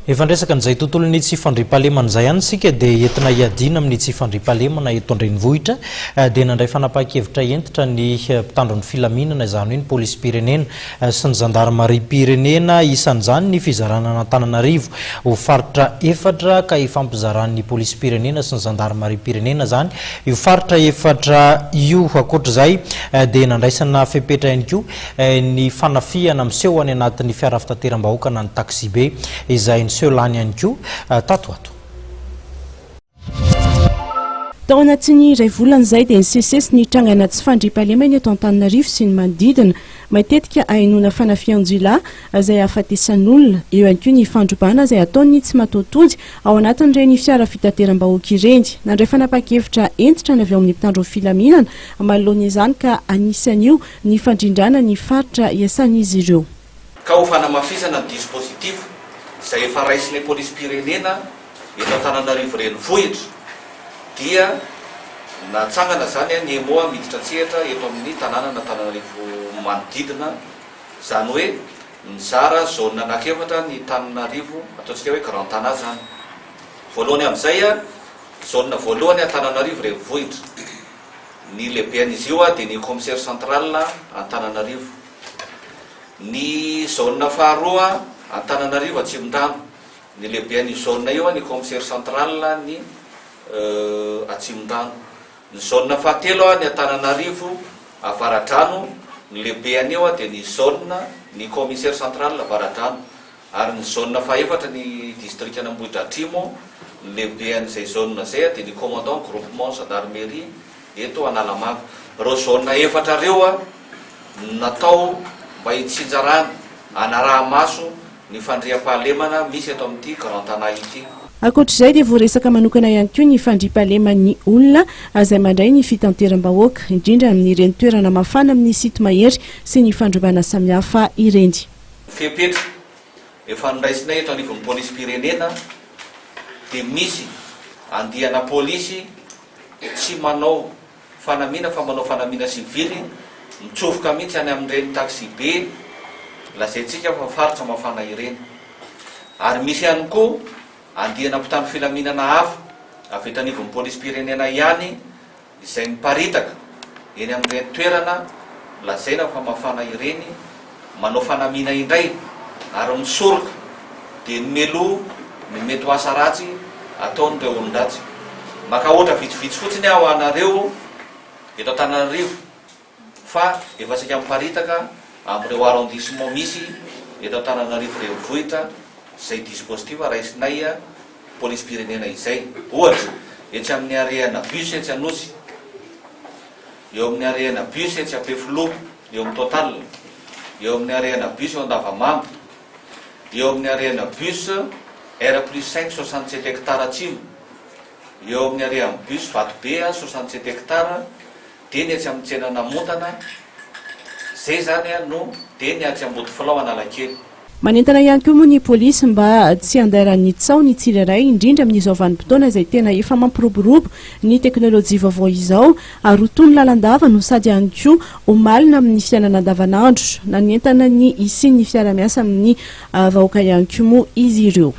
Efa ndresaka n'izay tontolon'ny tsy fandriampahalemana izay ihany sika dia entina hiadiana amin'ny tsy fandriampahalemana eto an-drenivohitra dia nandray fanapahan-kevitra entitra ny mpitandro ny filaminana izany hoe ny polisy pirenena sy ny zandary pirenena isan'izany ny fizarana Antananarivo ho faritra efatra ka hifampizaran'ny polisy pirenena sy ny zandary pirenena zany io faritra efatra io akoatr'izay dia nandraisana fepetra ihany koa ny fanafiana miseho any anatin'ny fiara fitateram-bahoaka na ny taxi be izay lany ihany koa tatoato. Tao anatin'ny iray volana izay dia nisesesy ny trangana tsy fandriampahalemana eto Antananarivo sy ny manodidina matetika ahenoana fanafian-jila izay ahafatesan'olona eo ihany koa ny fandrobana izay ataony tsy matoatody ao anatin'ireny fiara fitateram-bahoaka ireny. Nandray fanapahan-kevitra entitra ny avy ao amin'ny mpitandro filaminana manoloana izany ka anisan'io ny fandrindrana ny faritra iasan'izy ireo. Ka ho fanamafisana ny dispositif izay efa raisin'ny polisy pirenena eto Antananarivo renivohitra dia natsangana zany ny emoa miditra tsehatra eto amin'ny tanàna Antananarivo manodidina, zany hoe mizara zone anankiefatra ny Antananarivo ataontsika hoe grand tana zany. Voalohany amin'izay zone voalohany Antananarivo renivohitra, ny lehibean'izy io dia ny commissaire central Antananarivo. Ny zone faharoa Antananarivo Atsimondano, ny lehibean'ny zone io ny commissaire central ny Atsimondano. Ny zone fahatelo ny Antananarivo Avaradrano, ny lehibeany io dia ny zone ny commissaire central Avaradrano, ary ny zone fahaefatra ny district Anambohitra Atrimo, ny lehibean'izay zone zay dia ny commandant groupement gendarmerie eto Analamanga. Reo zone efatra reo natao mba hitsinjarana anaraha-maso ny fandriampahalemana misy eto amin'ity grand tana ity. Akoatr'izay dia voaresaka manokana ihany koa ny fandriampahaleman'ny olona izay mandray ny fitanteram-bahoaka indrindra amin'ireny toerana mafana amin'ny sito mahery sy ny fandrombana samihafa ireny. Fepetra efa niraisinay eto anivon'ny polisy pirenena dia misy andiana polisy tsy manao fanamina fa manao fanamina sivily mitsofoka mihitsy any amin'ireny taxi be lazaintsika fa faritra mafana ireny. Ary misy ihany koa andiana mpitandro filaminana hafa avy eto anivon'ny polisy pirenena ihany izay miparitaka eny amin'ireny toerana lazaina fa mafana ireny manao fanamina indray ary misoroka dia ny melo ny mety ho asa ratsy ataon'ireo olon-dratsy. Maka ohatra vitsivitsy fotsiny aho anareo eto Antananarivo fa efa sika miparitaka amin'ireo arrondissement misy eto Antananarivo renivohitra izay dispositif raisinay polisy pirenena izay. Ohatra etsy amin'ny areana bus etsy Anosy, eo amin'ny areana bus etsy Ampefilo eo amin'ny Total, eo amin'ny areana bus eo Andavamamba, eo amin'ny areana bus R+5 67 hectares Atsimo, eo amin'ny areana bus Vatobe 67 hectares, dia ny etsy amin'ny tsena Namontana zay zany no dia ny atsy ambody filao Analakely. Manentana ihany koa moa ny polisy mba tsy handaran'ny tsao ny tsirairay indrindra amin'izao vanim-potoana izay tena efa mampiroborobo ny teknôlôjia vaovao izao ary ho toy ny lalandava no sady ihany koa omalina amin'ny fiainana andavanandro na ny entana ny isin'ny fiara-miasa amin'ny vahoaka ihany koa moa izy ireo.